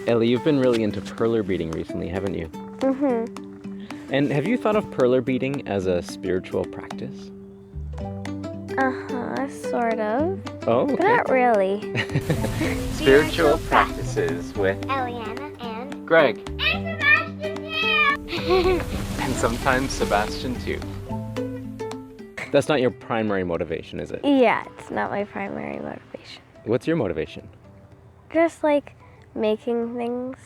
Ellie, you've been really into perler beading recently, haven't you? Mm-hmm. And have you thought of perler beading as a spiritual practice? Uh-huh, sort of. Oh, okay. But not really. Spiritual practices with Eliana and Greg. And Sebastian too! And sometimes Sebastian too. That's not your primary motivation, is it? Yeah, it's not my primary motivation. What's your motivation? Just like making things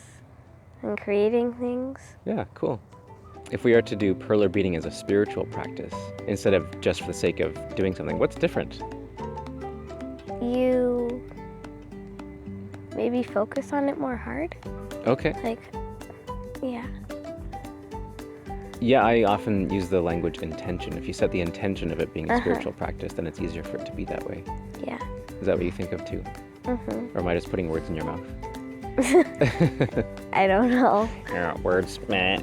and creating things. Yeah, cool. If we are to do perler beading as a spiritual practice, instead of just for the sake of doing something, what's different? You maybe focus on it more hard. Okay. Like, yeah. Yeah, I often use the language intention. If you set the intention of it being a spiritual practice, then it's easier for it to be that way. Yeah. Is that what you think of too? Mm-hmm. Or am I just putting words in your mouth? I don't know. Yeah, words. Meh.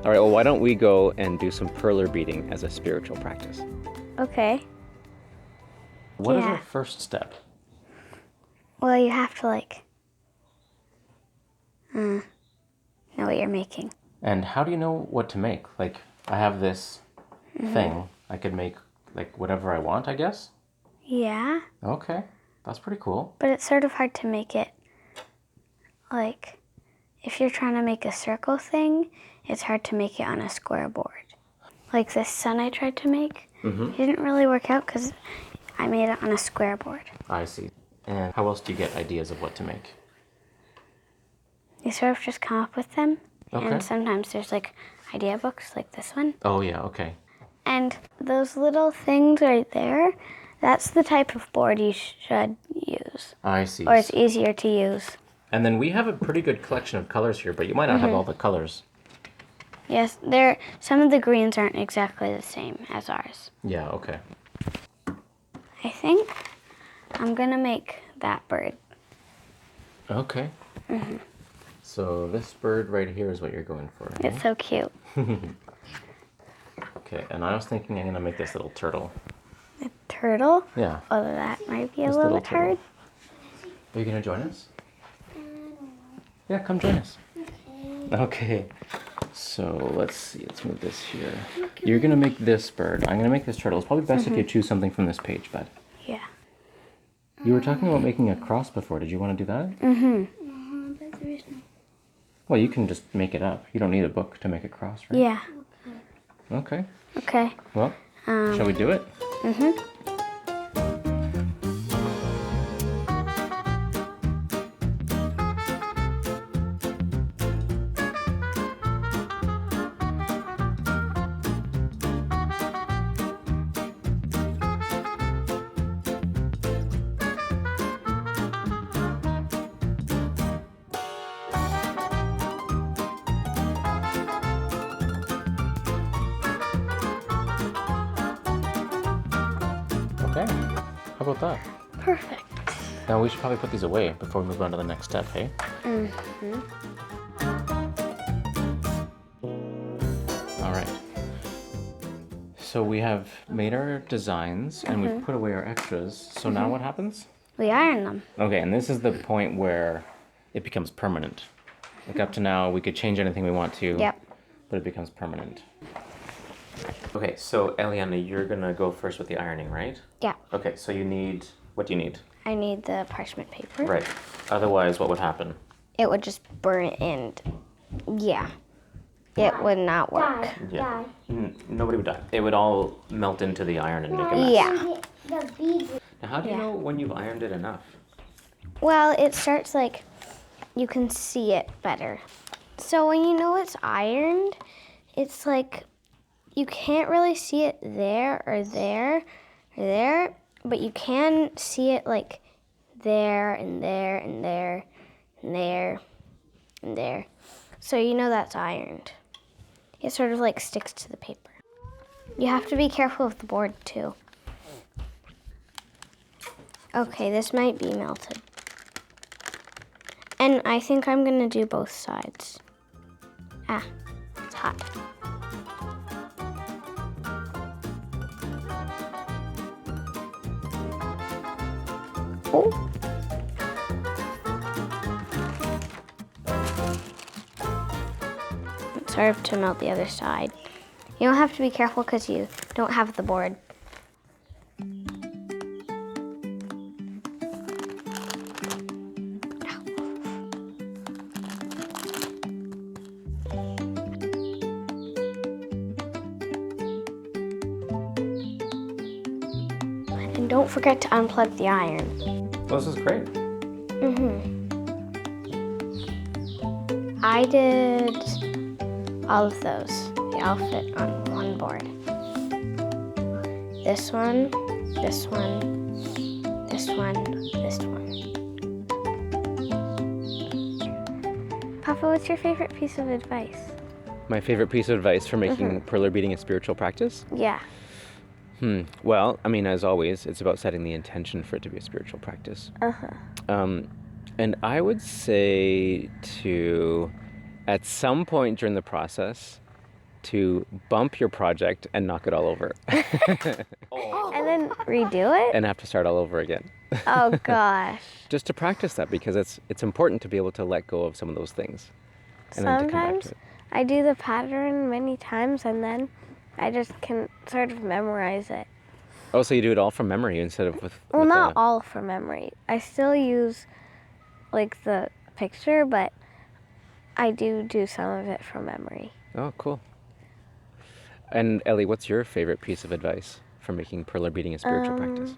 All right, well, why don't we go and do some perler beading as a spiritual practice? Okay. What is Yeah. our first step? Well, you have to know what you're making. And how do you know what to make? Like, I have this thing. I could make, like, whatever I want, I guess? Yeah, Okay, that's pretty cool. but it's sort of hard to make it, like, if you're trying to make a circle thing, it's hard to make it on a square board. Like this sun I tried to make, it didn't really work out because I made it on a square board. I see. And how else do you get ideas of what to make? You sort of just come up with them, Okay. and sometimes there's like idea books like this one. Oh, yeah, okay. And those little things right there, that's the type of board you should use. I see. Or it's easier to use. And then we have a pretty good collection of colors here, but you might not have all the colors. Yes, some of the greens aren't exactly the same as ours. Yeah, okay. I think I'm gonna make that bird. Okay. So this bird right here is what you're going for, right? It's so cute. Okay, and I was thinking I'm gonna make this little turtle. A turtle? Yeah. Although that might be a This little little bit hard. Are you gonna join us? Yeah, come join us. Okay. So let's see, let's move this here. You're gonna make this bird. I'm gonna make this turtle. It's probably best if you choose something from this page, bud. Yeah. You were talking about making a cross before. Did you want to do that? But there is no. Well, you can just make it up. You don't need a book to make a cross, right? Yeah. Okay. Okay. Well, shall we do it? Okay. How about that? Perfect. Now we should probably put these away before we move on to the next step, hey? All right. So we have made our designs and we've put away our extras. So now what happens? We iron them. Okay, and this is the point where it becomes permanent. Like up to now, we could change anything we want to. Yep. But it becomes permanent. Okay, so Eliana, you're gonna go first with the ironing, right? Yeah. Okay, so you need, what do you need? I need the parchment paper. Right. Otherwise, what would happen? It would just burn and yeah. It would not work. Yeah. Nobody would die. It would all melt into the iron and make a mess. Yeah. Now, how do you know when you've ironed it enough? Well, it starts like you can see it better. So when you know it's ironed, it's like you can't really see it there or there or there, but you can see it like there and there and there and there and there. So you know that's ironed. It sort of like sticks to the paper. You have to be careful with the board too. Okay, this might be melted. And I think I'm gonna do both sides. Ah, it's hot. Oh. serve to melt the other side. You don't have to be careful because you don't have the board. And don't forget to unplug the iron. Well, this is great. I did all of those. They all fit on one board. This one, this one, this one, this one. Papa, what's your favorite piece of advice? My favorite piece of advice for making perler beading a spiritual practice? Yeah. Well, I mean, as always, it's about setting the intention for it to be a spiritual practice. And I would say to, at some point during the process, to bump your project and knock it all over. And then redo it? And have to start all over again. Oh gosh. Just to practice that, because it's important to be able to let go of some of those things. And then to come back Sometimes to it. I do the pattern many times and then I just can sort of memorize it. Oh, so you do it all from memory instead of with... Well, with not all from memory. I still use like the picture, but I do some of it from memory. Oh, cool. And Ellie, what's your favorite piece of advice for making perler beading a spiritual practice?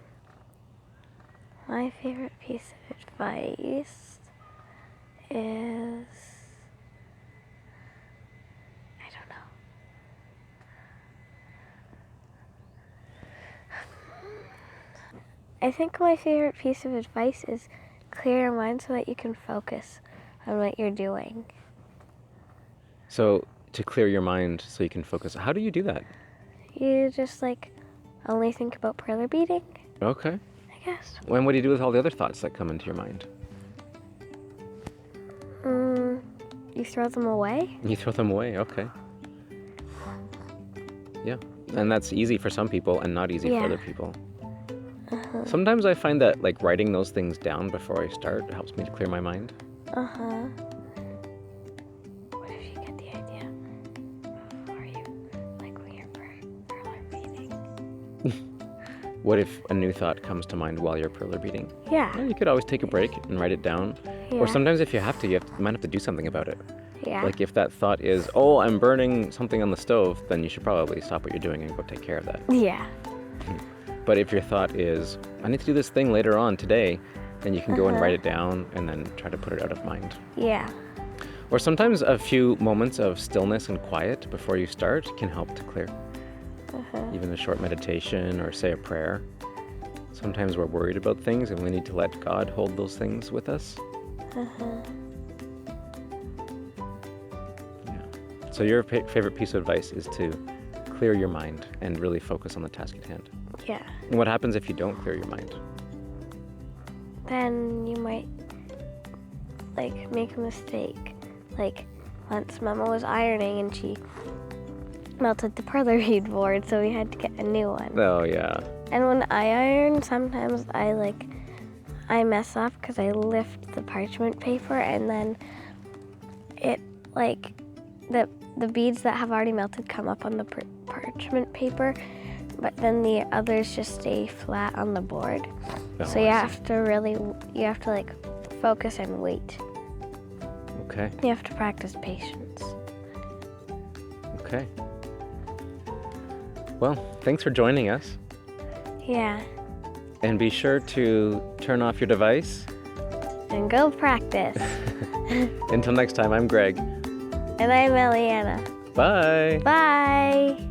My favorite piece of advice is, I don't know. I think my favorite piece of advice is clear your mind so that you can focus on what you're doing. So to clear your mind so you can focus, how do you do that? You just like only think about perler beading, Okay. I guess. And what do you do with all the other thoughts that come into your mind? You throw them away? You throw them away, okay. Yeah, and that's easy for some people and not easy for Yeah. other people. Sometimes I find that like writing those things down before I start helps me to clear my mind. What if you get the idea before you, like when you're perler beading? What if a new thought comes to mind while you're perler beading? Yeah. You could always take a break and write it down. Yeah. Or sometimes if you have to, you might have to do something about it. Yeah. Like if that thought is, oh, I'm burning something on the stove, then you should probably stop what you're doing and go take care of that. Yeah. But if your thought is, I need to do this thing later on today, then you can go and write it down and then try to put it out of mind. Yeah. Or sometimes a few moments of stillness and quiet before you start can help to clear. Even a short meditation or say a prayer. Sometimes we're worried about things and we need to let God hold those things with us. Yeah. So your favorite piece of advice is to clear your mind and really focus on the task at hand. Yeah. And what happens if you don't clear your mind? Then you might like make a mistake. Like once Mama was ironing and she melted the perler bead board, so we had to get a new one. Oh, yeah. And when I iron, sometimes I mess up because I lift the parchment paper and then it like the beads that have already melted come up on the parchment paper, but then the others just stay flat on the board. Oh, So you have to like focus and wait. Okay. You have to practice patience. Okay. Well, thanks for joining us. Yeah. And be sure to turn off your device. And go practice. Until next time, I'm Greg. And I'm Eliana. Bye. Bye.